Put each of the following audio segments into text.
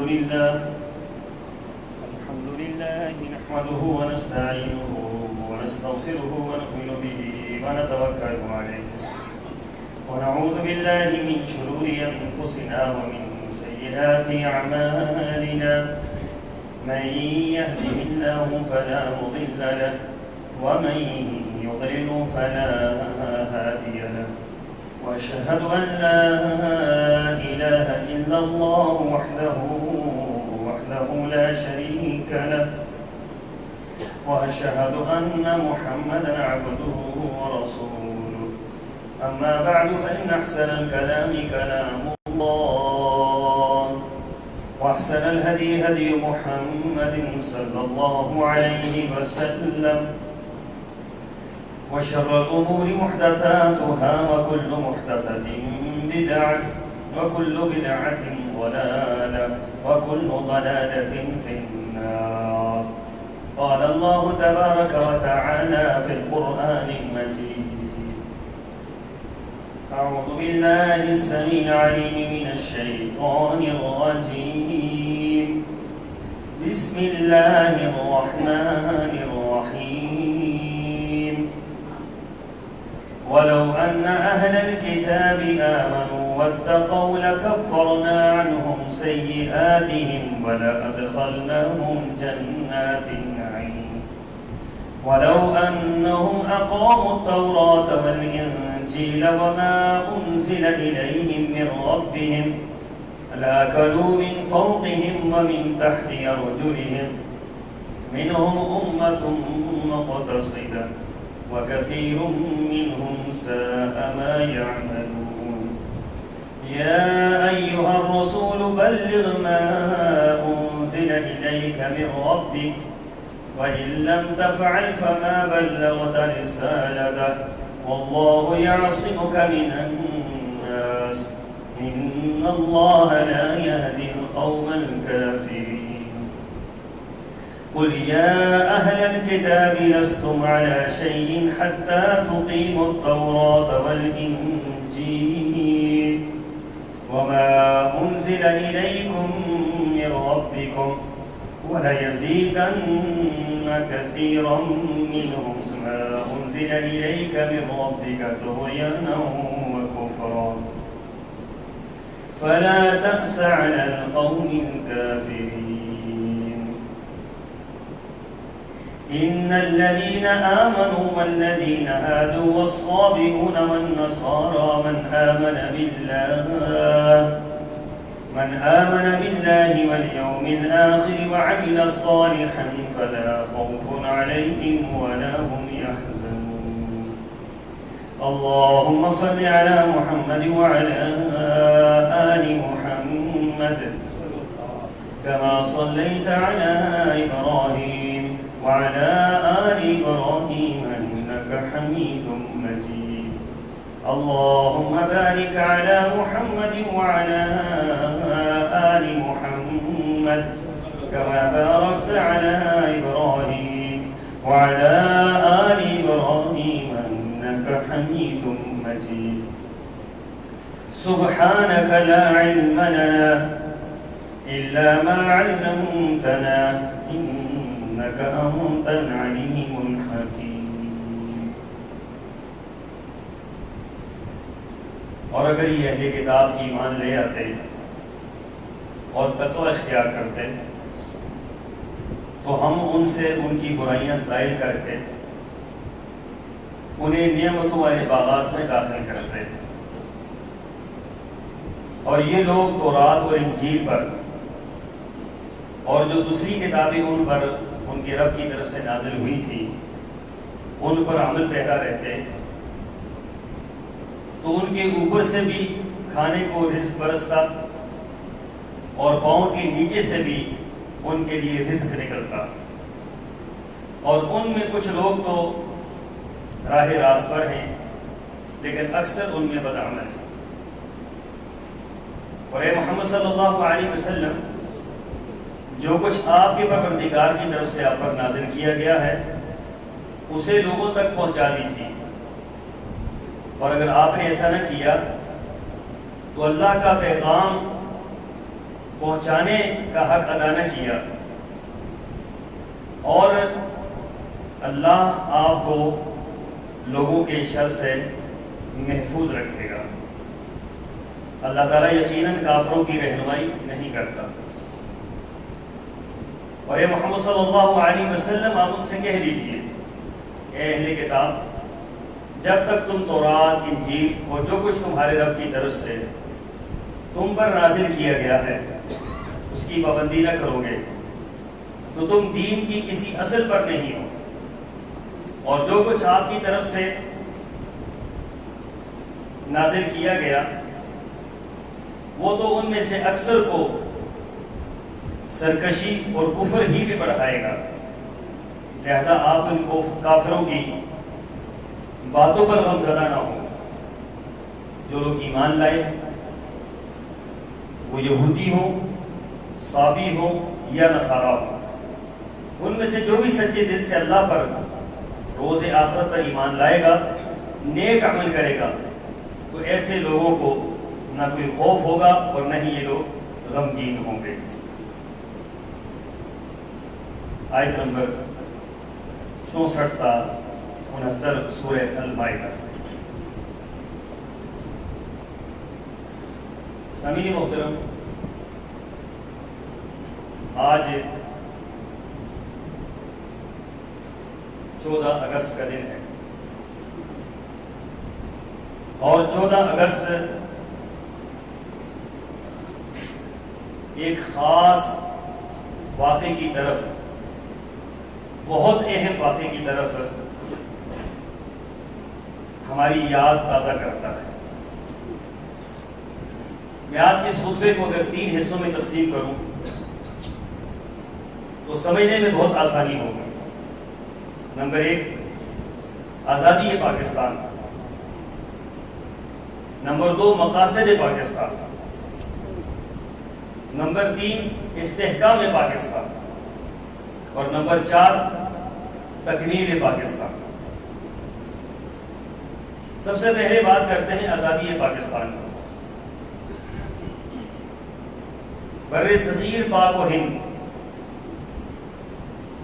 لله نحمده ونستعينه ونستغفره ونؤمن به ونتوكل عليه ونعوذ بالله من شرور أنفسنا ومن سيئات أعمالنا من يهده الله فلا مضل له ومن يضلل فلا هادي له وأشهد أن لا إله إلا الله وحده لا شريك له وأشهد أن محمدا عبده ورسوله أما بعد فإن أحسن الكلام كلام الله وأحسن الهدي هدي محمد صلى الله عليه وسلم وشر الأمور محدثاتها وكل محدثة بدعة وكل بدعة ضلالة وكل ضلالة في النار. قال الله تبارك وتعالى في القرآن المجيد: أعوذ بالله السميع العليم من الشيطان الرجيم. بسم الله الرحمن الرحيم. ولو أن أهل الكتاب آمنوا واتقوا لكفرنا عنهم سيئاتهم ولأدخلناهم جنات النعيم ولو أنهم أقاموا التوراة والإنجيل وما أنزل إليهم من ربهم لأكلوا من فوقهم ومن تحت أرجلهم منهم أمة مقتصدة وكثير منهم ساء ما يعملون. يا أيها الرسول بلغ ما أنزل إليك من ربك وإن لم تفعل فما بلغت رسالته والله يعصمك من الناس إن الله لا يهدي القوم الكافرين. قل يا أهل الكتاب لستم على شيء حتى تقيموا التوراة والإنجيل وما أنزل إليكم من ربكم وليزيدن كثيرا منهم ما أنزل إليك من ربك طغيانا وكفرا فلا تأس على القوم الكافرين. إن الذين آمنوا والذين هادوا والصابئون والنصارى من آمن بالله واليوم الآخر وعمل صالحا فلا خوف عليهم ولا هم يحزنون. اللهم صل على محمد وعلى آل محمد كما صليت على إبراهيم وعلى آل إبراهيم إنك حميد مجيد. اللهم بارك على محمد وعلى آل محمد كما باركت على إبراهيم وعلى آل إبراهيم إنك حميد مجيد. سبحانك لا علم لنا إلا ما علمتنا إنك أنت العليم الحكيم. اور اگر یہ اہل کتاب ایمان لے آتے اور تقوی اختیار کرتے تو ہم ان سے ان کی برائیاں زائل کر کے انہیں نعمتوں والے باغات میں داخل کرتے. اور یہ لوگ تورات اور انجیل پر اور جو دوسری کتابیں ان پر ان کے رب کی طرف سے نازل ہوئی تھی ان پر عمل پیرا رہتے تو ان کے اوپر سے بھی کھانے کو رزق برستا اور پاؤں کے نیچے سے بھی ان کے لیے رزق نکلتا. اور ان میں کچھ لوگ تو راہ راست پر ہیں لیکن اکثر ان میں بدعمل ہیں. اور اے محمد صلی اللہ علیہ وسلم جو کچھ آپ کے پروردگار کی طرف سے آپ پر نازل کیا گیا ہے اسے لوگوں تک پہنچا دیجیے. اور اگر آپ نے ایسا نہ کیا تو اللہ کا پیغام پہنچانے کا حق ادا نہ کیا، اور اللہ آپ کو لوگوں کے شر سے محفوظ رکھے گا۔ اللہ تعالیٰ یقیناً کافروں کی رہنمائی نہیں کرتا۔ اور اے محمد صلی اللہ علیہ وسلم، آپ ان سے کہہ دیجئے، اے اہل کتاب، جب تک تم تورات، انجیل اور جو کچھ تمہارے رب کی طرف سے تم پر نازل کیا گیا ہے اس کی پابندی نہ کرو گے تو تم دین کی کسی اصل پر نہیں ہو، اور جو کچھ آپ کی طرف سے نازل کیا گیا وہ تو ان میں سے اکثر کو سرکشی اور کفر ہی بھی بڑھائے گا، لہذا آپ ان کو کافروں کی باتوں پر غم زدہ نہ ہو۔ جو لوگ ایمان لائے، وہ یہودی ہوں، صابی ہوں یا نصارہ ہوں، ان میں سے جو بھی سچے دل سے اللہ پر، روز آخرت پر ایمان لائے گا، نیک عمل کرے گا، تو ایسے لوگوں کو نہ کوئی خوف ہوگا اور نہ ہی یہ لوگ غمگین ہوں گے۔ آیت نمبر 64 تا 69 سورہ المائدہ۔ سامعین محترم، آج 14 اگست کا دن ہے، اور 14 اگست ایک خاص واقعے کی طرف، بہت اہم واقعے کی طرف ہماری یاد تازہ کرتا ہے۔ میں آج کے اس خطبے کو اگر 3 حصوں میں تقسیم کروں تو سمجھنے میں بہت آسانی ہوگی۔ نمبر 1، آزادی پاکستان۔ نمبر 2، مقاصد پاکستان۔ نمبر 3، استحکام پاکستان۔ اور نمبر 4، تکمیل پاکستان۔ سب سے پہلے بات کرتے ہیں آزادی پاکستان کی۔ بر صغیر پاک و ہند،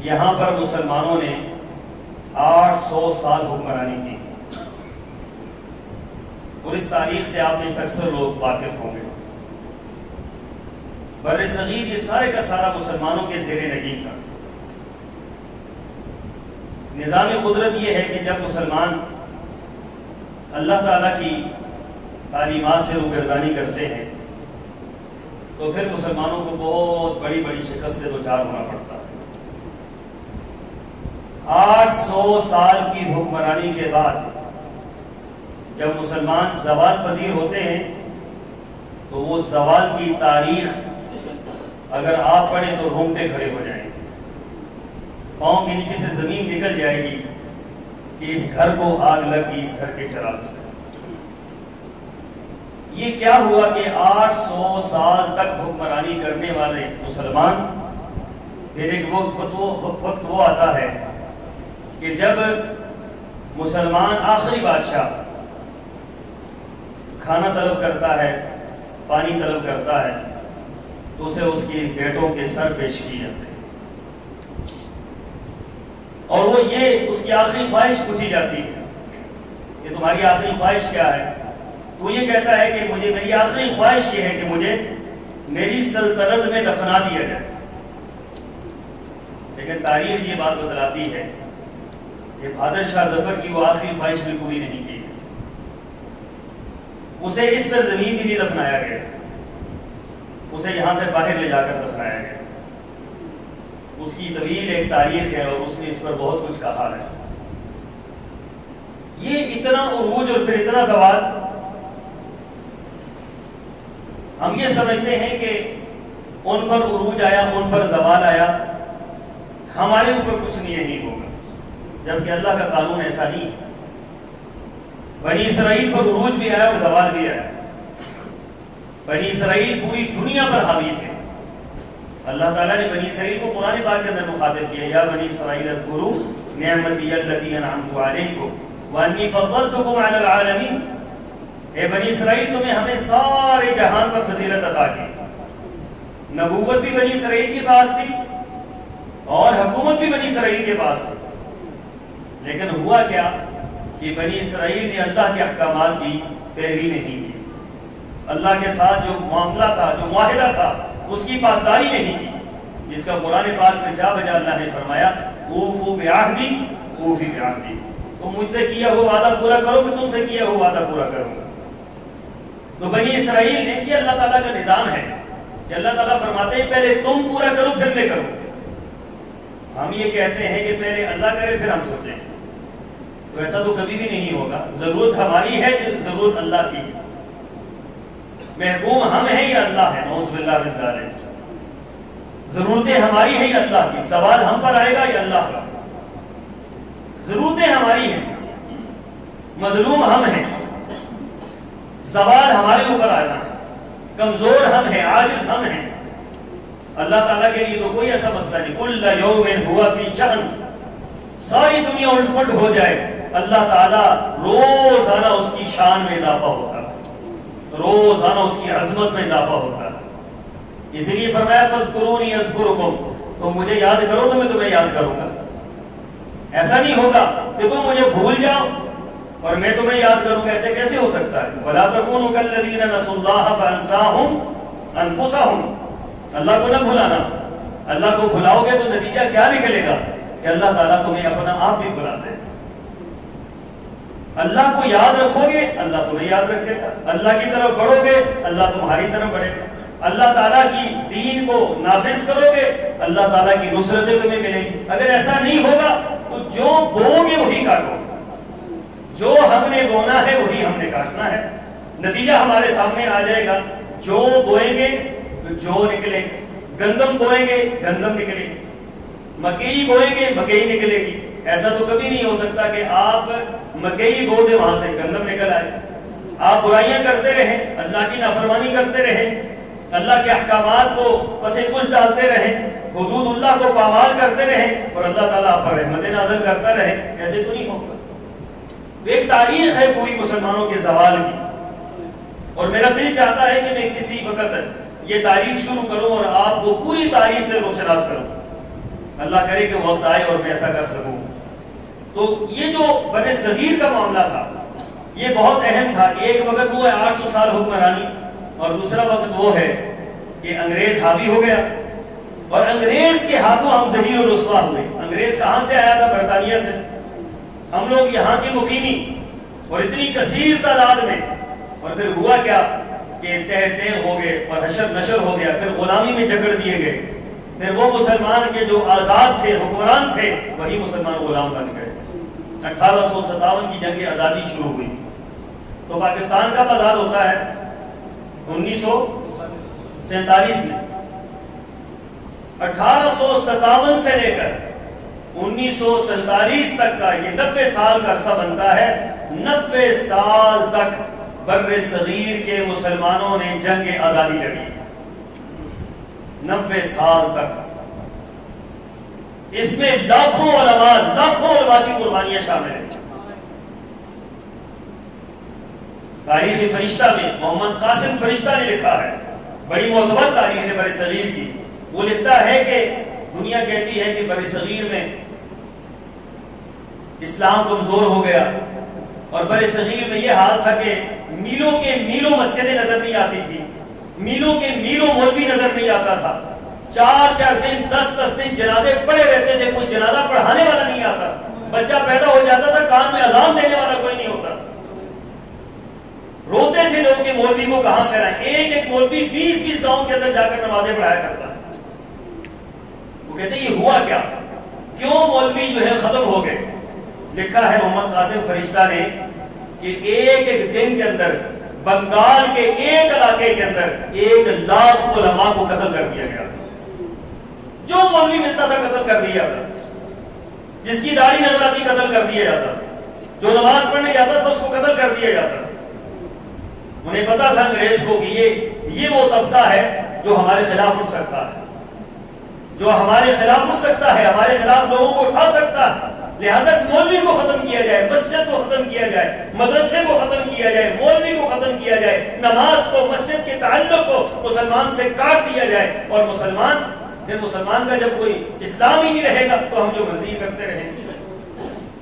یہاں پر مسلمانوں نے 800 سال حکمرانی کی، اور اس تاریخ سے آپ میں اکثر لوگ واقف ہوں گے۔ بر صغیر یہ سارے کا سارا مسلمانوں کے زیر نگین تھا۔ نظام قدرت یہ ہے کہ جب مسلمان اللہ تعالیٰ کی تعلیمات سے روگردانی کرتے ہیں تو پھر مسلمانوں کو بہت بڑی بڑی شکست سے دوچار ہونا پڑتا ہے۔ 800 سال کی حکمرانی کے بعد جب مسلمان زوال پذیر ہوتے ہیں تو وہ زوال کی تاریخ اگر آپ پڑھیں تو رونگٹے کھڑے ہو جائیں گے، پاؤں کے نیچے سے زمین نکل جائے گی کہ اس گھر کو آگ لگ گئی، اس گھر کے چراغ سے۔ یہ کیا ہوا کہ 800 سال تک حکمرانی کرنے والے مسلمان، پھر ایک وقت وہ آتا ہے کہ جب مسلمان آخری بادشاہ کھانا طلب کرتا ہے، پانی طلب کرتا ہے، تو اسے اس کے بیٹوں کے سر پیش کیے جاتے ہیں، اور وہ یہ اس کی آخری خواہش پوچھی جاتی ہے کہ تمہاری آخری خواہش کیا ہے؟ تو یہ کہتا ہے کہ میری آخری خواہش یہ ہے کہ مجھے میری سلطنت میں دفنا دیا جائے۔ لیکن تاریخ یہ بات بتلاتی ہے کہ بہادر شاہ ظفر کی وہ آخری خواہش بھی پوری نہیں کی، اسے اس سرزمین میں نہیں دفنایا گیا، اسے یہاں سے باہر لے جا کر دفنایا گیا۔ اس کی طویل ایک تاریخ ہے اور اس نے اس پر بہت کچھ کہا ہے۔ یہ اتنا عروج اور پھر اتنا زوال، ہم یہ سمجھتے ہیں کہ ان پر عروج آیا، ان پر زوال آیا، ہمارے اوپر کچھ نہیں ہوگا، جبکہ اللہ کا قانون ایسا نہیں۔ بنی اسرائیل پر عروج بھی آیا اور زوال بھی آیا۔ بنی اسرائیل پوری دنیا پر حاوی تھے۔ اللہ تعالیٰ نے بنی اسرائیل کو قرآن پاک کے اندر مخاطب کیا، یا بنی اسرائیل اذکروا نعمتی التی انعمت علیکم وانی فضلتکم علی العالمین۔ اے بنی اسرائیل، تمہیں ہمیں سارے جہان پر فضیلت عطا کی، نبوت بھی بنی اسرائیل کے پاس تھی اور حکومت بھی بنی اسرائیل کے پاس تھی، لیکن ہوا کیا کہ بنی اسرائیل نے اللہ کے احکامات کی پیروی نہیں کی، اللہ کے ساتھ جو معاملہ تھا، جو معاہدہ تھا، اس کی پاسداری نہیں کی، جس کا قرآن پاک میں جا بجا اللہ نے فرمایا اوفوا بعہدی اوفی بعہدی، تم مجھ سے کیا ہوا وعدہ پورا کرو کہ تم سے کیا ہوا وعدہ پورا کروں گا۔ تو بنی اسرائیل نے، یہ اللہ تعالیٰ کا نظام ہے کہ اللہ تعالیٰ فرماتے ہیں پہلے تم پورا کرو پھر میں کروں۔ ہم یہ کہتے ہیں کہ پہلے اللہ کرے پھر ہم سوچیں، تو ایسا تو کبھی بھی نہیں ہوگا۔ ضرورت ہماری ہے، ضرورت اللہ کی، محکوم ہم ہیں یا اللہ ہے، نعوذ باللہ من ذالک۔ ضرورتیں ہماری ہیں یا اللہ کی، سوال ہم پر آئے گا یا اللہ کا؟ ضرورتیں ہماری ہیں، مظلوم ہم ہیں، سوال ہمارے اوپر آنا ہے، کمزور ہم ہیں، عاجز ہم ہیں۔ اللہ تعالیٰ کے لیے تو کوئی ایسا مسئلہ نہیں، کل یوم ہوا فی شأن، ساری دنیا الٹ پلٹ ہو جائے، اللہ تعالیٰ روزانہ اس کی شان میں اضافہ ہوتا ہے، روزانہ اس کی عظمت میں اضافہ ہوتا ہے۔ اسی لیے فرمایا فاذکرونی اذکرکم، تم مجھے یاد کرو تو میں تمہیں یاد کروں گا۔ ایسا نہیں ہوگا کہ تم مجھے بھول جاؤ اور میں تمہیں یاد کروں گا، ایسے کیسے ہو سکتا ہے؟ وَلَا تَكُونُوا كَالَّذِينَ نَسُوا اللَّهَ فَأَنسَاهُمْ أَنفُسَهُم، اللہ کو نہ بھلانا۔ اللہ کو بھلاؤ گے تو نتیجہ کیا نکلے گا کہ اللہ تعالیٰ تمہیں اپنا آپ بھی بھلا دے۔ اللہ کو یاد رکھو گے اللہ تمہیں یاد رکھے گا، اللہ کی طرف بڑھو گے اللہ تمہاری طرف بڑھے گا، اللہ تعالیٰ کی دین کو نافذ کرو گے اللہ تعالیٰ کی نصرتیں تمہیں ملیں گی۔ اگر ایسا نہیں ہوگا تو جو بو گے وہی کاٹو، جو ہم نے بونا ہے وہی ہم نے کاٹنا ہے، نتیجہ ہمارے سامنے آ جائے گا۔ جو بوئیں گے تو جو نکلے گا، گندم بوئیں گے گندم نکلے گی، مکئی بوئیں گے مکئی نکلے گی۔ ایسا تو کبھی نہیں ہو سکتا کہ آپ مکئی بو دے وہاں سے گندم نکل آئے۔ آپ برائیاں کرتے رہیں، اللہ کی نافرمانی کرتے رہیں، اللہ کے احکامات کو پس پش ڈالتے رہیں، حدود اللہ کو پامال کرتے رہیں اور اللہ تعالیٰ آپ پر رحمت نازل کرتا رہے، ایسے تو نہیں ہوگا۔ ایک تاریخ ہے پوری مسلمانوں کے زوال کی، اور میرا دل چاہتا ہے کہ میں کسی وقت یہ تاریخ شروع کروں اور آپ کو پوری تاریخ سے روشناس کروں۔ اللہ کرے کہ وقت آئے اور میں ایسا کر سکوں۔ تو یہ جو بنی صغیر کا معاملہ تھا یہ بہت اہم تھا کہ ایک وقت وہ ہے 800 سال حکمرانی، اور دوسرا وقت وہ ہے کہ انگریز حاوی ہو گیا اور انگریز کے ہاتھوں ہم ذلیل و رسوا ہوئے۔ انگریز کہاں سے آیا تھا؟ برطانیہ سے۔ ہم لوگ یہاں کے مقیمی اور اتنی کثیر تعداد میں، اور پھر ہوا کیا کہ تہ تہ ہو گئے اور حشر نشر ہو گیا، پھر غلامی میں جکڑ دیے گئے، پھر وہ مسلمان کے جو آزاد تھے حکمران تھے وہی مسلمان غلام بن گئے۔ 1857 کی جنگ آزادی شروع ہوئی، تو پاکستان کب آزاد ہوتا ہے؟ 1947 میں۔ 1857 سے لے کر 1947 تک کا یہ 90 سال کا عرصہ بنتا ہے۔ 90 سال تک بر صغیر کے مسلمانوں نے جنگ آزادی لڑی، 90 سال تک۔ اس میں لاکھوں علماء کی قربانیاں شامل ہیں۔ تاریخ فرشتہ میں محمد قاسم فرشتہ نے لکھا ہے، بڑی معتبر تاریخ ہے بر صغیر کی۔ وہ لکھتا ہے کہ دنیا کہتی ہے کہ بر صغیر میں اسلام کمزور ہو گیا، اور بر صغیر میں یہ حال تھا کہ میلوں کے میلوں مسجدیں نظر نہیں آتی تھی، میلوں کے میلوں مولوی نظر نہیں آتا تھا، 4 دن 10 دن جنازے پڑے رہتے تھے، کوئی جنازہ پڑھانے والا نہیں آتا تھا، بچہ پیدا ہو جاتا تھا کان میں اذان دینے والا کوئی نہیں ہوتا، روتے تھے لوگ کہ مولوی کو کہاں سے لائیں۔ ایک مولوی 20 گاؤں کے اندر جا کر نمازیں پڑھایا کرتا ہے۔ وہ کہتے ہیں یہ ہوا کیا، کیوں مولوی جو ہے ختم ہو گئے؟ لکھا ہے محمد قاسم فرشتہ نے کہ ایک دن کے اندر بنگال کے ایک علاقے کے اندر 1 لاکھ علماء کو قتل کر دیا گیا تھا۔ جو مولوی ملتا تھا قتل کر دیا جاتا، جس کی داڑھی نظر آتی قتل کر دیا جاتا تھا، جو نماز پڑھنے جاتا تھا اس کو قتل کر دیا جاتا تھا۔ انہیں پتا تھا انگریز کو کہ یہ وہ طبقہ ہے جو ہمارے خلاف اٹھ سکتا ہے، جو ہمارے خلاف اٹھ سکتا ہے، ہمارے خلاف لوگوں کو اٹھا سکتا ہے۔ لہٰذا اس مولوی کو ختم کیا جائے، مسجد کو ختم کیا جائے، مدرسے کو ختم کیا جائے، مولوی کو ختم کیا جائے، نماز کو، مسجد کے تعلق کو مسلمان سے کاٹ دیا جائے، اور مسلمان کا جب کوئی اسلام ہی نہیں رہے گا تو ہم جو مرضی کرتے رہیں گے۔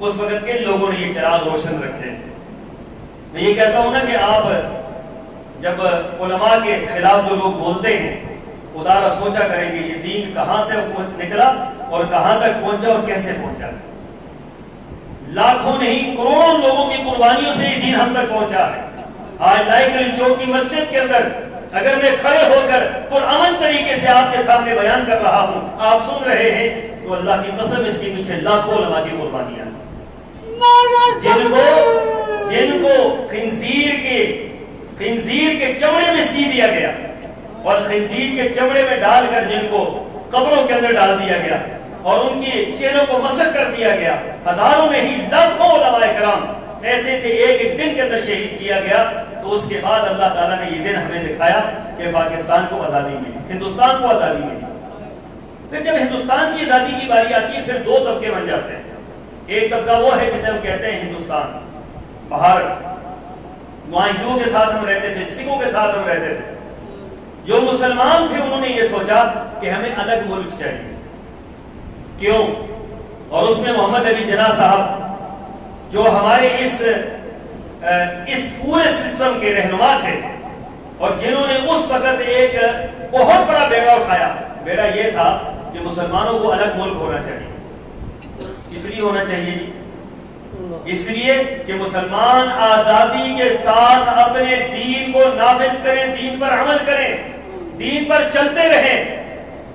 اس وقت کے لوگوں نے یہ چراغ روشن رکھے۔ میں یہ کہتا ہوں نا کہ آپ جب علماء کے خلاف جو لوگ بولتے ہیں، خدا را سوچا کریں گے یہ دین کہاں سے نکلا اور کہاں تک پہنچا اور کیسے پہنچا۔ لاکھوں نہیں کروڑوں لوگوں کی قربانیوں سے یہ دین ہم تک پہنچا ہے۔ آج لائق چوک کی مسجد کے اندر اگر میں کھڑے ہو کر پرامن طریقے سے آپ کے سامنے بیان کر رہا ہوں، آپ سن رہے ہیں، تو اللہ کی قسم اس کے پیچھے لاکھوں علماء کی قربانیاں، جن کو خنزیر کے چمڑے میں سی دیا گیا اور خنزیر کے چمڑے میں ڈال کر جن کو قبروں کے اندر ڈال دیا گیا اور ان کی چہروں کو مسخ کر دیا گیا، ہزاروں نہیں لاکھوں علماء کرام ایسے تھے، ایک دن کے اندر شہید کیا گیا۔ تو اس کے بعد اللہ تعالیٰ نے یہ دن ہمیں دکھایا کہ پاکستان کو آزادی ملی، ہندوستان کو آزادی ملی۔ پھر جب ہندوستان کی آزادی کی باری آتی ہے، پھر دو طبقے بن جاتے ہیں۔ ایک طبقہ وہ ہے جسے ہم کہتے ہیں ہندوستان، باہر وہاں ہندوؤں کے ساتھ ہم رہتے تھے، سکھوں کے ساتھ ہم رہتے تھے۔ جو مسلمان تھے انہوں نے یہ سوچا کہ ہمیں الگ ملک چاہیے۔ کیوں؟ اور اس میں محمد علی جناح صاحب جو ہمارے اس پورے سسٹم کے رہنما تھے اور جنہوں نے اس وقت ایک بہت بڑا بیڑا اٹھایا، بیڑا یہ تھا کہ مسلمانوں کو الگ ملک ہونا چاہیے۔ اس لیے ہونا چاہیے اس لیے کہ مسلمان آزادی کے ساتھ اپنے دین کو نافذ کریں، دین پر عمل کریں، دین پر چلتے رہیں۔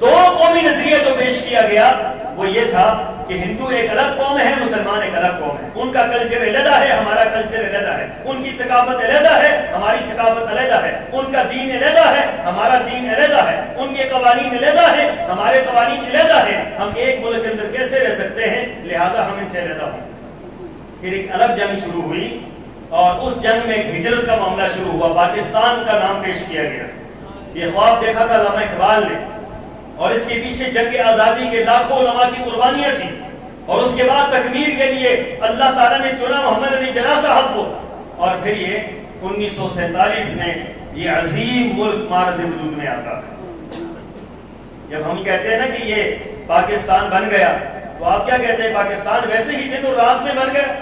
دو قومی نظریہ جو پیش کیا گیا وہ یہ تھا کہ ہندو ایک الگ قوم ہے، مسلمان ایک الگ قوم ہے، ان کا کلچر علیحدہ ہے، ہمارا کلچر علیحدہ ہے، ان کی ثقافت علیحدہ ہے، ہماری ثقافت علیحدہ ہے، ان کا دین علیحدہ ہے، ہمارا دین علیحدہ ہے، ان کے قوانین علیحدہ ہیں، ہمارے قوانین علیحدہ ہیں۔ ہم ایک ملک کے اندر کیسے رہ سکتے ہیں؟ لہٰذا ہم ان سے علیحدہ ہوں۔ پھر ایک الگ جنگ شروع ہوئی اور اس جنگ میں ایک ہجرت کا معاملہ شروع ہوا، پاکستان کا نام پیش کیا گیا۔ یہ خواب دیکھا تھا علامہ اقبال نے، اور اس کے پیچھے جنگ آزادی کے لاکھوں علماء کی قربانیاں تھیں، اور اس کے بعد تکمیل کے لیے اللہ تعالیٰ نے چنا محمد علی جناح صاحب کو، اور پھر یہ 1947 میں یہ عظیم ملک معرض وجود میں آتا ہے۔ جب ہم کہتے ہیں نا کہ یہ پاکستان بن گیا، تو آپ کیا کہتے ہیں؟ پاکستان ویسے ہی دن اور رات میں بن گیا،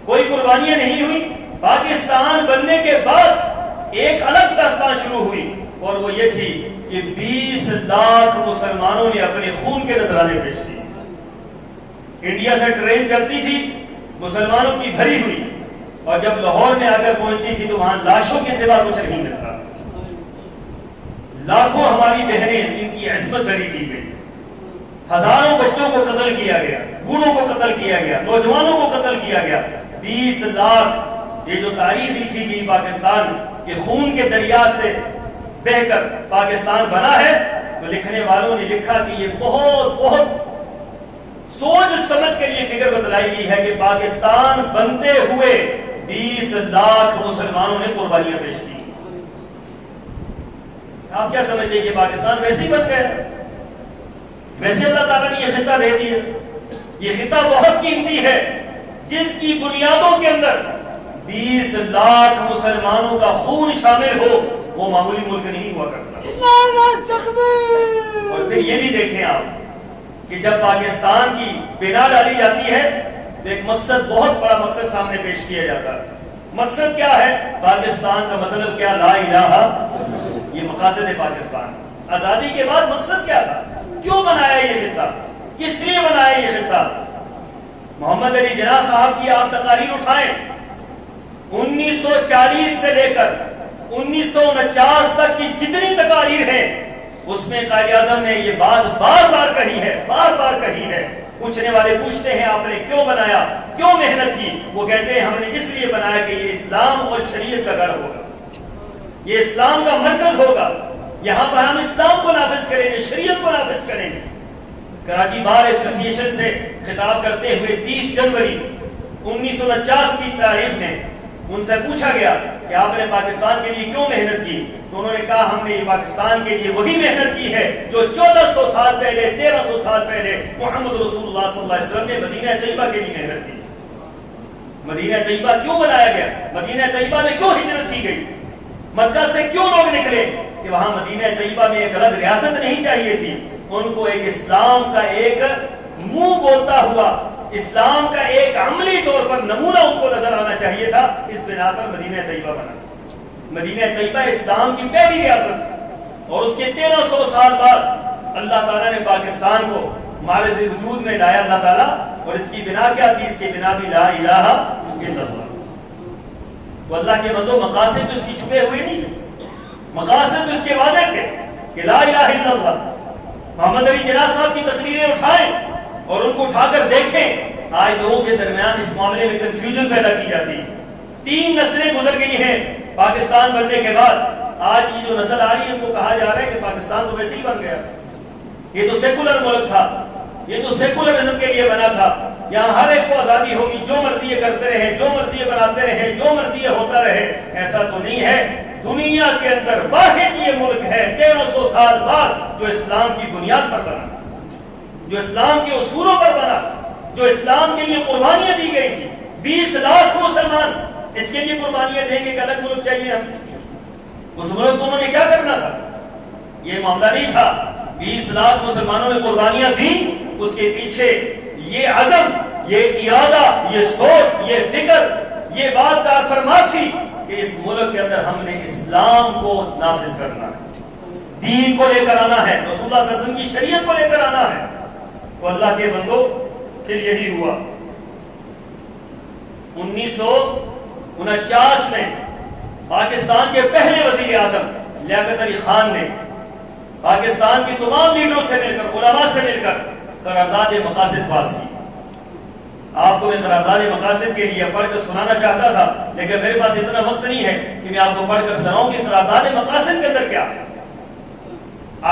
کوئی قربانیاں نہیں ہوئی۔ پاکستان بننے کے بعد ایک الگ داستان شروع ہوئی، اور وہ یہ تھی کہ 20 لاکھ مسلمانوں نے اپنے خون کے نذرانے پیش کیے۔ انڈیا سے ٹرین چلتی تھی مسلمانوں کی بھری ہوئی، اور جب لاہور میں آ کر پہنچتی تھی تو وہاں لاشوں کے سوا کچھ نہیں ملتا۔ لاکھوں ہماری بہنیں، ان کی عصمت دری کی گئی، ہزاروں بچوں کو قتل کیا گیا، بوڑھوں کو قتل کیا گیا، نوجوانوں کو قتل کیا گیا۔ 20 لاکھ، یہ جو تاریخ لکھی گئی پاکستان کے خون کے دریا سے بہ کر پاکستان بنا ہے، تو لکھنے والوں نے لکھا کہ یہ بہت سوچ سمجھ کر یہ فکر بتلائی گئی ہے کہ پاکستان بنتے ہوئے 20 لاکھ مسلمانوں نے قربانیاں پیش کی۔ آپ کیا سمجھتے ہیں کہ پاکستان ویسے ہی بن گیا؟ ویسے اللہ تعالیٰ نے یہ خطہ دے دیا۔ یہ خطہ بہت قیمتی ہے، جس کی بنیادوں کے اندر 20 لاکھ مسلمانوں کا خون شامل ہو، وہ معمولی ملک نہیں ہوا کرتا۔ اور پھر یہ بھی دیکھیں آپ کہ جب پاکستان کی بنا ڈالی جاتی ہے تو ایک مقصد، بہت بڑا مقصد سامنے پیش کیا جاتا ہے۔ مقصد کیا ہے؟ پاکستان کا مطلب کیا؟ لا الہ، یہ مقاصد ہے پاکستان۔ آزادی کے بعد مقصد کیا تھا؟ کیوں بنایا یہ خطہ؟ کس لیے بنایا یہ خطہ؟ محمد علی جناح صاحب کی آپ تقاریر اٹھائیں، 1940 سے لے کر 1949 تک کی جتنی تقاریر ہیں، اس میں قائد اعظم نے یہ بات بار بار کہی ہے۔ پوچھنے والے پوچھتے ہیں آپ نے کیوں بنایا، کیوں محنت کی؟ وہ کہتے ہیں ہم نے اس لیے بنایا کہ یہ اسلام اور شریعت کا گھر ہوگا، یہ اسلام کا مرکز ہوگا، یہاں پر ہم اسلام کو نافذ کریں گے، شریعت کو نافذ کریں گے۔ کراچی بار ایسوسی ایشن سے خطاب کرتے ہوئے 30 جنوری 1949 کی تاریخ میں ان سے پوچھا گیا کہ آپ نے پاکستان کے لیے کیوں محنت کی؟ تو انہوں نے کہا ہم نے پاکستان کے لیے وہی محنت کی ہے جو 1400 سال پہلے 1300 سال پہلے محمد رسول اللہ صلی اللہ علیہ وسلم نے مدینہ طیبہ کے لیے محنت کی۔ مدینہ طیبہ کیوں بنایا گیا؟ مدینہ طیبہ میں کیوں ہجرت کی گئی؟ مکہ سے کیوں لوگ نکلے؟ کہ وہاں مدینہ طیبہ میں ایک الگ ریاست نہیں چاہیے تھی، ان کو ایک اسلام کا ایک منہ بولتا ہوا، اسلام کا ایک عملی طور پر نمونہ ان کو نظر آنا چاہیے تھا، اس بنا پر مدینہ طیبہ بنا۔ مدینہ طیبہ اسلام کی پہلی ریاست تھی، اور اس کے 1300 سال بعد اللہ تعالیٰ نے پاکستان کو معرض وجود میں لایا اللہ تعالیٰ، اور اس کی بنا کیا تھی؟ اس کی بنا بھی لا الہ الا اللہ۔ وہ اللہ کے بندو مقاصد تو اس کی چھپے ہوئے نہیں، مقاصد تو اس کے واضح تھے کہ لا الہ الا اللہ۔ محمد علی جناح صاحب کی تقریریں اٹھائیں اور ان کو اٹھا کر دیکھیں، آج لوگوں کے درمیان اس معاملے میں کنفیوژن پیدا کی جاتی ہے۔ 3 نسلیں گزر گئی ہیں پاکستان بننے کے بعد، آج یہ جو نسل آ رہی ہے ان کو کہا جا رہا ہے کہ پاکستان تو ویسے ہی بن گیا، یہ تو سیکولر ملک تھا، یہ تو سیکولرزم کے لیے بنا تھا، یہاں ہر ایک کو آزادی ہوگی، جو مرضی یہ کرتے رہے، جو مرضی یہ بناتے رہے، جو مرضی یہ ہوتا رہے۔ ایسا تو نہیں ہے، دنیا کے اندر واحد یہ ملک ہے 1300 سال بعد جو اسلام کی بنیاد پر بنا تھا، جو اسلام کے اصولوں پر بنا تھا، جو اسلام کے لیے قربانیاں دی گئی تھی۔ 20 لاکھ مسلمان اس کے لیے قربانیاں دیں گے کہ الگ ملک چاہیے ہمیں، اس ملک کو انہوں نے کیا کرنا تھا؟ یہ معاملہ نہیں تھا۔ 20 لاکھ مسلمانوں نے قربانیاں دی، اس کے پیچھے یہ عزم، یہ ارادہ، یہ سوچ، یہ فکر، یہ بات کار فرما تھی کہ اس ملک کے اندر ہم نے اسلام کو نافذ کرنا ہے، دین کو لے کر آنا ہے، رسول اللہ صلی اللہ علیہ وسلم کی شریعت کو لے کر آنا ہے۔ تو اللہ کے بندو پھر یہی ہوا۔ 1949 میں پاکستان کے پہلے وزیر اعظم لیاقت علی خان نے پاکستان کی تمام لیڈروں سے مل کر، علماء سے مل کر قرارداد مقاصد پاس کی۔ آپ کو میں قرارداد مقاصد کے لیے پڑھ کر سنانا چاہتا تھا، لیکن میرے پاس اتنا وقت نہیں ہے کہ میں آپ کو پڑھ کر سناؤں کہ قرارداد مقاصد کے اندر کیا ہے۔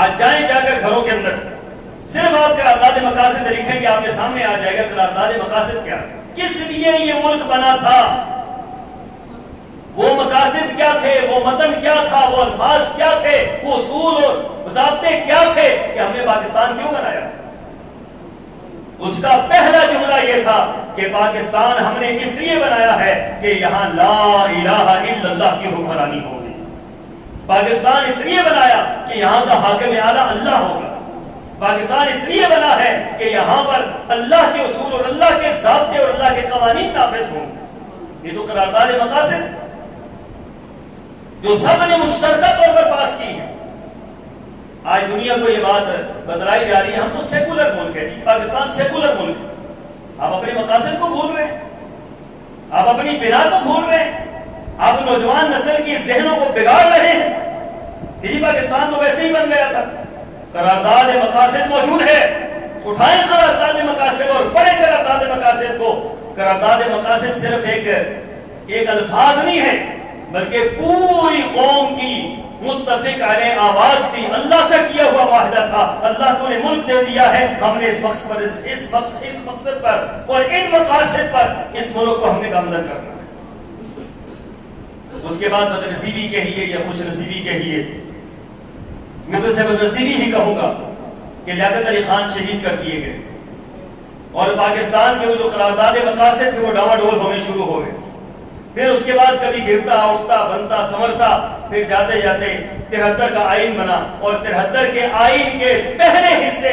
آج جائیں جا کر گھروں کے اندر صرف آپ قرارداد مقاصد لکھیں گے، آپ کے سامنے آ جائے گا قرارداد مقاصد کیا ہے، کس لیے یہ ملک بنا تھا، وہ مقاصد کیا تھے، وہ متن کیا تھا، وہ الفاظ کیا تھے، وہ اصول اور ضابطے کیا تھے کہ ہم نے پاکستان کیوں بنایا۔ اس کا پہلا جملہ یہ تھا کہ پاکستان ہم نے اس لیے بنایا ہے کہ یہاں لا الہ الا اللہ کی حکمرانی ہوگی۔ پاکستان اس لیے بنایا کہ یہاں کا حاکم اعلیٰ اللہ ہوگا۔ پاکستان اس لیے بنا ہے کہ یہاں پر اللہ کے اصول اور اللہ کے ضابطے اور اللہ کے قوانین نافذ ہوں۔ یہ تو قرارداد مقاصد جو سب نے مشترکہ طور پر پاس کی ہے۔ آج دنیا کو یہ بات بتلائی جا رہی ہے ہم تو سیکولر ملک ہے، پاکستان سیکولر ملک ہے۔ آپ اپنے مقاصد کو بھول رہے ہیں، آپ اپنی بنا کو بھول رہے ہیں، آپ نوجوان نسل کی ذہنوں کو بگاڑ رہے ہیں۔ جی پاکستان تو ویسے ہی بن گیا تھا، قرارداد مقاصد موجود ہے، اٹھائیں قرارداد مقاصد اور پڑھیں قرارداد مقاصد کو۔ قرارداد مقاصد صرف ایک الفاظ نہیں ہے، بلکہ پوری قوم کی متفق علیہ آواز تھی، اللہ سے کیا ہوا معاہدہ تھا۔ اللہ تو نے ملک دے دیا ہے، ہم نے اس مقصد پر اور ان مقاصد پر اس ملک کو ہم نے گامزن کرنا ہے۔ اس کے بعد بدنصیبی کہیے یا خوش نصیبی کہیے، میں تو اسے بدنصیبی ہی کہوں گا کہ لیاقت علی خان شہید کر دیے گئے اور پاکستان کے وہ جو قرارداد مقاصد تھے وہ ڈاواڈول ہونے شروع ہو گئے۔ پھر اس کے بعد کبھی گرتا اٹھتا بنتا سنورتا، پھر جاتے جاتے 73 کا آئین بنا، اور 73 کے آئین کے پہلے حصے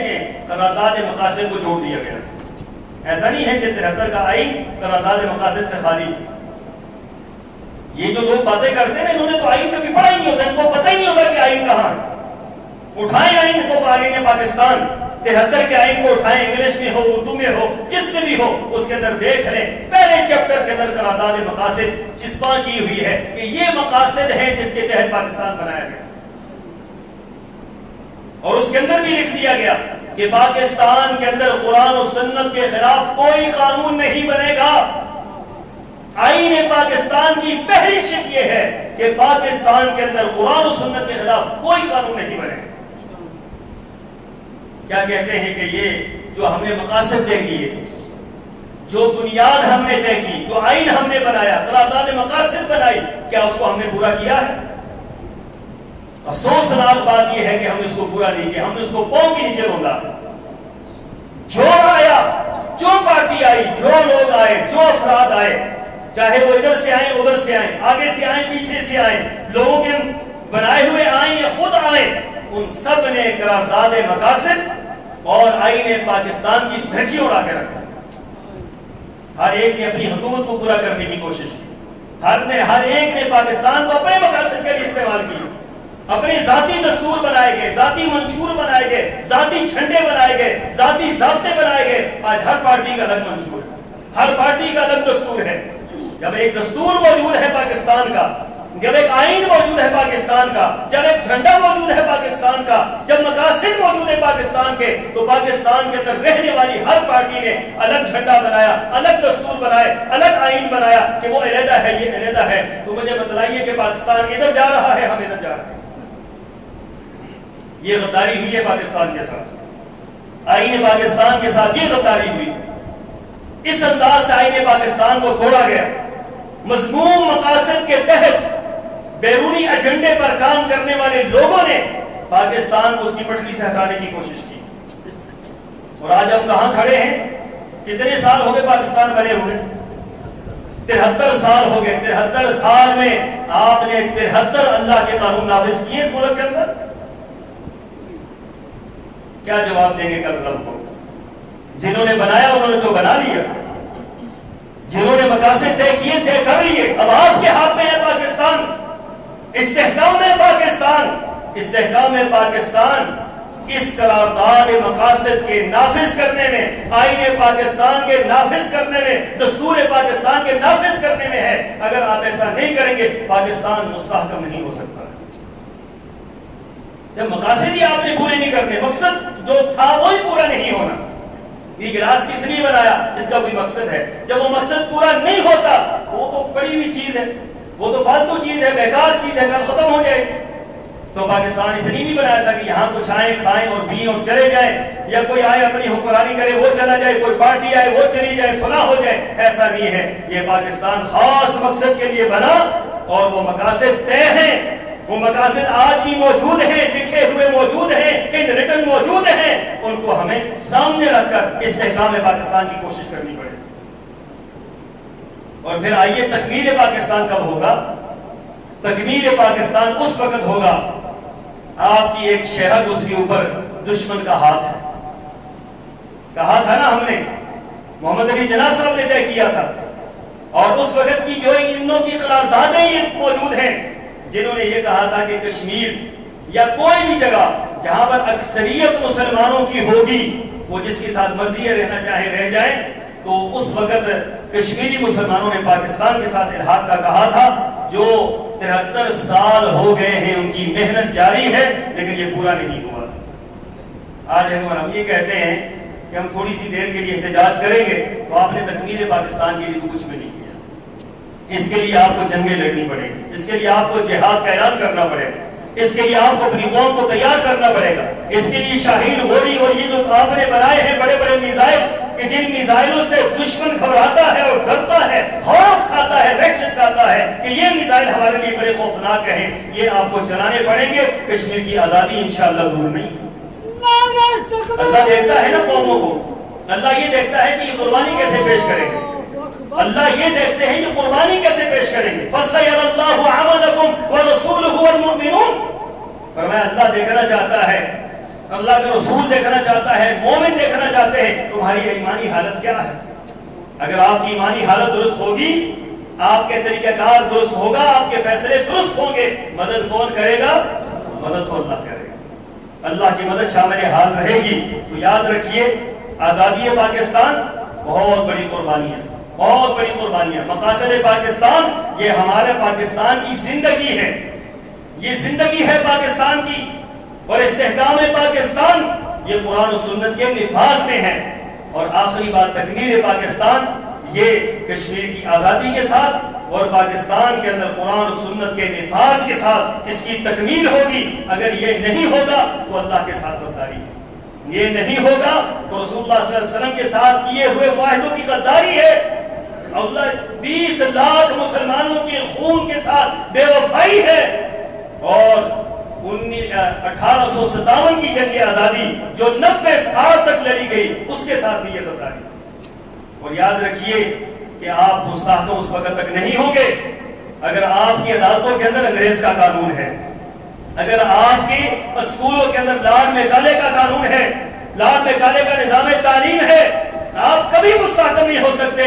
میں قرارداد مقاصد کو جوڑ دیا گیا۔ ایسا نہیں ہے کہ 73 کا آئین قرارداد مقاصد سے خالی۔ یہ جو لوگ باتیں کرتے ہیں انہوں نے تو آئین کبھی پڑھا ہی نہیں ہوتا، ان کو پتہ ہی نہیں ہوتا کہ آئین کہاں ہے۔ اٹھائیں آئین کو، آئین پاکستان 73 کے آئین کو اٹھائیں، انگلش میں ہو، اردو میں ہو، جس میں بھی ہو، اس کے اندر دیکھ لیں پہلے چیپٹر کے اندر قرارداد مقاصد چسپاں کی ہوئی ہے کہ یہ مقاصد ہیں جس کے تحت پاکستان بنایا گیا، اور اس کے اندر بھی لکھ دیا گیا کہ پاکستان کے اندر قرآن و سنت کے خلاف کوئی قانون نہیں بنے گا۔ آئین پاکستان کی پہلی شک یہ ہے کہ پاکستان کے اندر قرآن و سنت کے خلاف کوئی قانون نہیں بنے گا۔ کیا کہتے ہیں کہ یہ جو ہم نے مقاصد طے کیے، جو بنیاد ہم نے طے کی، جو آئین ہم نے بنایا، قرارداد مقاصد بنائی، کیا اس کو ہم نے پورا کیا ہے؟ افسوسناک بات یہ ہے کہ ہم نے اس کو پورا نہیں کیا، ہم نے اس کو پاؤں کے نیچے روندا ہے۔ جو آیا، جو پارٹی آئی، جو لوگ آئے، جو افراد آئے، چاہے وہ ادھر سے آئیں، ادھر سے آئیں، آگے سے آئیں، پیچھے سے آئیں، لوگوں کے بنائے ہوئے آئیں یا خود آئیں، ان سب نے قرارداد مقاصد اور آئین پاکستان کی دھجی اڑا کے رکھا۔ ہر ایک نے اپنی حکومت کو پورا کرنے کی کوشش کی، ہر ایک نے پاکستان کو اپنے مقاصد کے لیے استعمال کیا، اپنے ذاتی دستور بنائے گئے، ذاتی منشور بنائے گئے، ذاتی جھنڈے بنائے گئے، ذاتی ضابطے بنائے گئے۔ آج ہر پارٹی کا الگ منشور ہے، ہر پارٹی کا الگ دستور ہے۔ جب ایک دستور موجود ہے پاکستان کا، جب ایک آئین موجود ہے پاکستان کا، جب ایک جھنڈا موجود ہے پاکستان کا، جب مقاصد موجود ہے پاکستان کے، تو پاکستان کے اندر رہنے والی ہر پارٹی نے الگ جھنڈا بنایا، الگ دستور بنائے، الگ آئین بنایا کہ وہ علیحدہ ہے، یہ علیحدہ ہے۔ تو مجھے بتلائیے کہ پاکستان ادھر جا رہا ہے، ہم ادھر جا رہے ہیں۔ یہ غداری ہوئی ہے پاکستان کے ساتھ، آئین پاکستان کے ساتھ یہ غداری ہوئی۔ اس انداز سے آئین پاکستان کو توڑا گیا، مذموم مقاصد کے تحت بیرونی ایجنڈے پر کام کرنے والے لوگوں نے پاکستان کو اس کی پٹری سے ہٹانے کی کوشش کی۔ اور آج ہم کہاں کھڑے ہیں؟ کتنے سال ہو گئے پاکستان بنے ہوئے؟ 73 سال ہو گئے۔ 73 سال میں آپ نے 73 اللہ کے قانون نافذ کیے اس ملک کے اندر۔ کیا جواب دیں گے کل رب کو؟ جنہوں نے بنایا انہوں نے تو بنا لیا، جنہوں نے مقاصد طے کیے طے کر لیے۔ اب آپ کے ہاتھ میں ہے پاکستان، استحکام ہے پاکستان، استحکام ہے پاکستان اس قرارداد مقاصد کے نافذ کرنے میں، آئین پاکستان کے نافذ کرنے میں، دستور پاکستان کے نافذ کرنے میں ہے۔ اگر آپ ایسا نہیں کریں گے پاکستان مستحکم نہیں ہو سکتا۔ جب مقاصد ہی آپ نے پورے نہیں کرنے، مقصد جو تھا وہی پورا نہیں ہونا۔ یہ گلاس کس لیے بنایا؟ اس کا کوئی مقصد ہے۔ جب وہ مقصد پورا نہیں ہوتا وہ تو پڑی ہوئی چیز ہے، وہ تو فالتو چیز ہے، بیکار چیز ہے، کل ختم ہو جائے۔ تو پاکستان اس لیے نہیں بنایا تھا کہ یہاں کچھ آئیں، کھائیں اور پئیں اور چلے جائیں، یا کوئی آئے اپنی حکمرانی کرے وہ چلا جائے، کوئی پارٹی آئے وہ چلی جائے، فلاں ہو جائے۔ ایسا نہیں ہے، یہ پاکستان خاص مقصد کے لیے بنا اور وہ مقاصد طے ہیں۔ وہ مقاصد آج بھی موجود ہیں، لکھے ہوئے موجود ہیں، ان ریٹن موجود ہیں۔ ان کو ہمیں سامنے رکھ کر استحکام پاکستان کی کوشش کرنی پڑے۔ اور پھر آئیے تکمیل پاکستان کب ہوگا؟ تکمیل پاکستان اس وقت ہوگا آپ کی ایک شہر اس کے اوپر دشمن کا ہاتھ ہے۔ کہا تھا نا ہم نے، محمد علی جناح صاحب نے طے کیا تھا، اور اس وقت کی جو انہوں کی قراردادیں یہ موجود ہیں، جنہوں نے یہ کہا تھا کہ کشمیر یا کوئی بھی جگہ جہاں پر اکثریت مسلمانوں کی ہوگی وہ جس کے ساتھ مرضی رہنا چاہے رہ جائیں۔ تو اس وقت کشمیری مسلمانوں نے پاکستان کے ساتھ الحاق کا کہا تھا، جو 73 سال ہو گئے ہیں ان کی محنت جاری ہے لیکن یہ پورا نہیں ہوا۔ آج ہم یہ کہتے ہیں کہ ہم تھوڑی سی دیر کے لیے احتجاج کریں گے، تو آپ نے تکمیل پاکستان کے لیے تو کچھ بھی نہیں کیا۔ اس کے لیے آپ کو جنگیں لڑنی پڑے گی، اس کے لیے آپ کو جہاد کا اعلان کرنا پڑے گا، اس کے لیے آپ کو اپنی قوم کو تیار کرنا پڑے گا۔ اس کے لیے شاہین غوری اور یہ جو آپ نے بنائے ہیں بڑے بڑے میزائل، کہ جن میزائلوں سے دشمن گھبراتا ہے اور ڈرتا ہے، خوف کھاتا ہے، وحشت کھاتا ہے کہ یہ میزائل ہمارے لیے بڑے خوفناک ہیں، یہ آپ کو چلانے پڑیں گے۔ کشمیر کی آزادی انشاءاللہ دور نہیں ہے۔ اللہ دیکھتا ہے نا قوموں کو، اللہ یہ دیکھتا ہے کہ یہ قربانی کیسے پیش کریں گے، اللہ یہ دیکھتے ہیں یہ قربانی کیسے پیش کریں گے۔ فَسَيَرَى اللَّهُ عَمَلَكُمْ وَرَسُولُهُ وَالْمُؤْمِنُونَ، فرمایا اللہ دیکھنا چاہتا ہے، اللہ کا رسول دیکھنا چاہتا ہے، مومن دیکھنا چاہتے ہیں تمہاری ایمانی حالت کیا ہے۔ اگر آپ کی ایمانی حالت درست ہوگی، آپ کے طریقہ کار درست ہوگا، آپ کے فیصلے درست ہوں گے، مدد کون کرے گا؟ مدد تو اللہ کرے گا، اللہ کی مدد شامل حال رہے گی۔ تو یاد رکھیے آزادی پاکستان بہت بڑی قربانی ہے، بہت بڑی قربانیاں۔ مقاصد پاکستان یہ ہمارے پاکستان کی زندگی ہے، یہ زندگی ہے پاکستان کی، اور استحکام پاکستان یہ قرآن و سنت کے نفاذ میں ہے۔ اور آخری بات تکمیل پاکستان، یہ کشمیر کی آزادی کے ساتھ اور پاکستان کے اندر قرآن و سنت کے نفاذ کے ساتھ اس کی تکمیل ہوگی۔ اگر یہ نہیں ہوگا تو اللہ کے ساتھ غداری ہے۔ یہ نہیں ہوگا تو رسول اللہ صلی اللہ علیہ وسلم کے ساتھ کیے ہوئے معاہدوں کی غداری ہے. اللہ 20 لاکھ مسلمانوں کے خون کے ساتھ بے وفائی ہے. اور 1857 کی جنگ آزادی جو 90 سال تک لڑی گئی اس کے ساتھ بھی یہ غداری. اور یاد رکھیے کہ آپ مستحکم اس وقت تک نہیں ہوں گے اگر آپ کی عدالتوں کے اندر انگریز کا قانون ہے, اگر آپ کے اسکولوں کے اندر لال میں کالے کا قانون ہے, لال میں کالے کا نظام تعلیم ہے. آپ کبھی مستحکم نہیں ہو سکتے.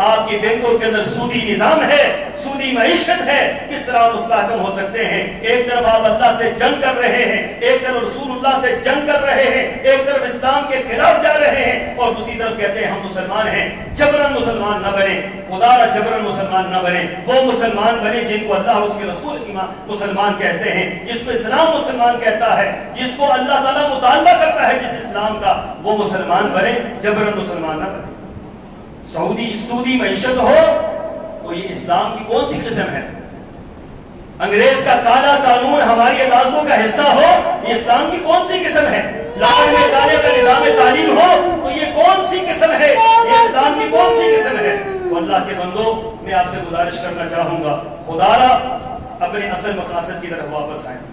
آپ کی بینکوں کے اندر سودی نظام ہے, سودی معیشت ہے, کس طرح مستحکم ہو سکتے ہیں؟ ایک طرف آپ اللہ سے جنگ کر رہے ہیں, ایک طرف رسول اللہ سے جنگ کر رہے ہیں, ایک طرف اسلام کے خلاف جا رہے ہیں, اور دوسری طرف کہتے ہیں ہم مسلمان ہیں. جبرن مسلمان نہ بنے, خدا را جبرن مسلمان نہ بنے. وہ مسلمان بنے جن کو اللہ اس کے رسول مسلمان کہتے ہیں, جس کو اسلام مسلمان کہتا ہے, جس کو اللہ تعالیٰ مطالبہ کرتا ہے جس اسلام کا, وہ مسلمان بنے, جبرن مسلمان نہ بنے. سودی معیشت ہو تو یہ اسلام کی کون سی قسم ہے؟ انگریز کا کالا قانون ہماری عدالتوں کا حصہ ہو, یہ اسلام کی کون سی قسم ہے؟ لال میں کالے کا نظام تعلیم ہو تو یہ کون سی قسم ہے؟ یہ اسلام کی کون سی قسم ہے؟ تو اللہ کے بندوں, میں آپ سے گزارش کرنا چاہوں گا, خدا را اپنے اصل مقاصد کی طرف واپس آئیں.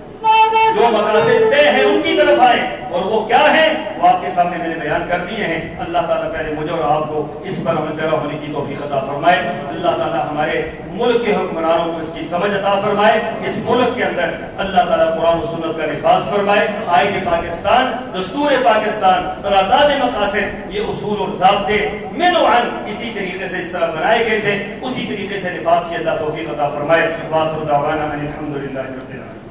جو مقاصد طے ہیں ان کی طرف آئیں, اور وہ کیا ہیں وہ آپ کے سامنے میں نے بیان کر دیے ہیں. اللہ تعالیٰ پہلے مجھے اور آپ کو اس پر عمل پیرا ہونے کی توفیق عطا فرمائے. اللہ تعالیٰ ہمارے ملک کے حکمرانوں کو اس کی سمجھ عطا فرمائے. اس ملک کے اندر اللہ تعالیٰ قرآن و سنت کا نفاذ فرمائے. آئین پاکستان, دستور پاکستان, قرارداد مقاصد, یہ اصول اور ضابطے من و عن اسی طریقے سے اس طرح بنائے گئے تھے, اسی طریقے سے نفاذ کی اللہ توفیق عطا فرمائے. وآخر دعوانا ان الحمد للہ رب العالمین.